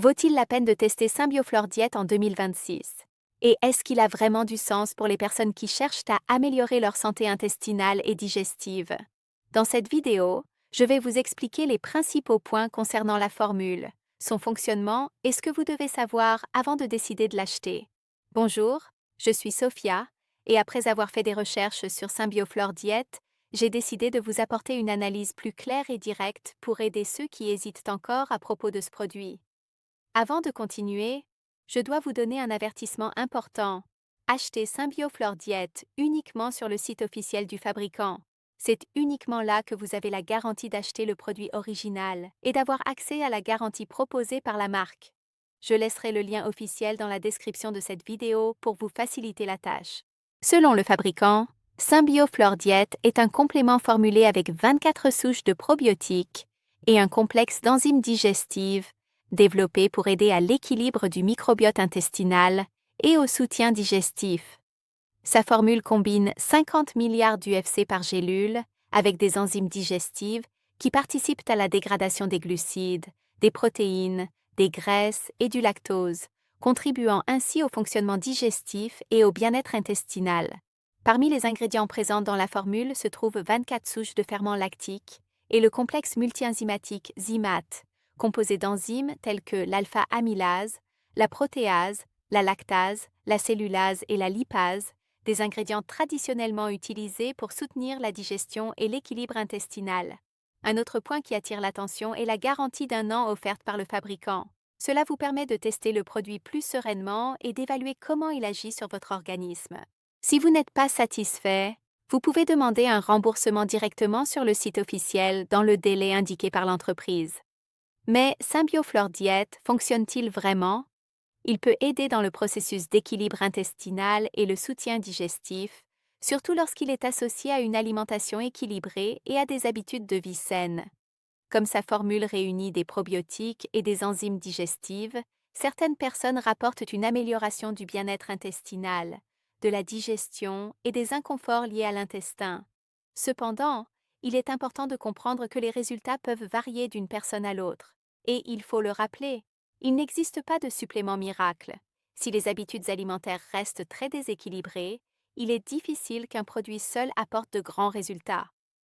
Vaut-il la peine de tester Symbioflore Diet en 2026? Et est-ce qu'il a vraiment du sens pour les personnes qui cherchent à améliorer leur santé intestinale et digestive? Dans cette vidéo, je vais vous expliquer les principaux points concernant la formule, son fonctionnement et ce que vous devez savoir avant de décider de l'acheter. Bonjour, je suis Sophia, et après avoir fait des recherches sur Symbioflore Diet, j'ai décidé de vous apporter une analyse plus claire et directe pour aider ceux qui hésitent encore à propos de ce produit. Avant de continuer, je dois vous donner un avertissement important. Achetez Symbioflore Diet uniquement sur le site officiel du fabricant. C'est uniquement là que vous avez la garantie d'acheter le produit original et d'avoir accès à la garantie proposée par la marque. Je laisserai le lien officiel dans la description de cette vidéo pour vous faciliter la tâche. Selon le fabricant, Symbioflore Diet est un complément formulé avec 24 souches de probiotiques et un complexe d'enzymes digestives développé pour aider à l'équilibre du microbiote intestinal et au soutien digestif. Sa formule combine 50 milliards d'UFC par gélule avec des enzymes digestives qui participent à la dégradation des glucides, des protéines, des graisses et du lactose, contribuant ainsi au fonctionnement digestif et au bien-être intestinal. Parmi les ingrédients présents dans la formule se trouvent 24 souches de ferments lactiques et le complexe multienzymatique ZYMAT, composé d'enzymes telles que l'alpha-amylase, la protéase, la lactase, la cellulase et la lipase, des ingrédients traditionnellement utilisés pour soutenir la digestion et l'équilibre intestinal. Un autre point qui attire l'attention est la garantie d'1 an offerte par le fabricant. Cela vous permet de tester le produit plus sereinement et d'évaluer comment il agit sur votre organisme. Si vous n'êtes pas satisfait, vous pouvez demander un remboursement directement sur le site officiel dans le délai indiqué par l'entreprise. Mais Symbioflore Diet fonctionne-t-il vraiment? Il peut aider dans le processus d'équilibre intestinal et le soutien digestif, surtout lorsqu'il est associé à une alimentation équilibrée et à des habitudes de vie saines. Comme sa formule réunit des probiotiques et des enzymes digestives, certaines personnes rapportent une amélioration du bien-être intestinal, de la digestion et des inconforts liés à l'intestin. Cependant, il est important de comprendre que les résultats peuvent varier d'une personne à l'autre. Et il faut le rappeler, il n'existe pas de supplément miracle. Si les habitudes alimentaires restent très déséquilibrées, il est difficile qu'un produit seul apporte de grands résultats.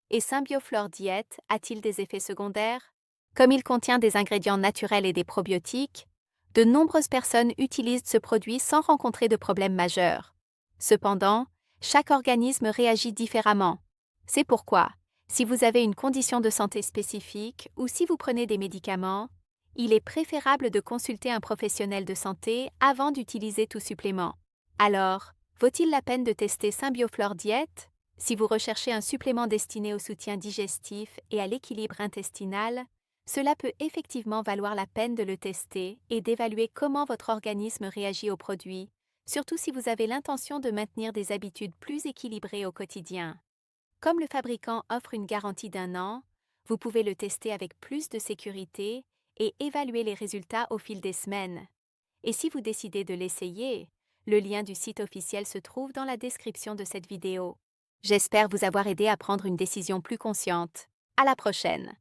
Et Symbioflore Diet a-t-il des effets secondaires? Comme il contient des ingrédients naturels et des probiotiques, de nombreuses personnes utilisent ce produit sans rencontrer de problèmes majeurs. Cependant, chaque organisme réagit différemment. C'est pourquoi, si vous avez une condition de santé spécifique ou si vous prenez des médicaments, il est préférable de consulter un professionnel de santé avant d'utiliser tout supplément. Alors, vaut-il la peine de tester Symbioflore Diet? Si vous recherchez un supplément destiné au soutien digestif et à l'équilibre intestinal, cela peut effectivement valoir la peine de le tester et d'évaluer comment votre organisme réagit au produit, surtout si vous avez l'intention de maintenir des habitudes plus équilibrées au quotidien. Comme le fabricant offre une garantie d'1 an, vous pouvez le tester avec plus de sécurité et évaluer les résultats au fil des semaines. Et si vous décidez de l'essayer, le lien du site officiel se trouve dans la description de cette vidéo. J'espère vous avoir aidé à prendre une décision plus consciente. À la prochaine!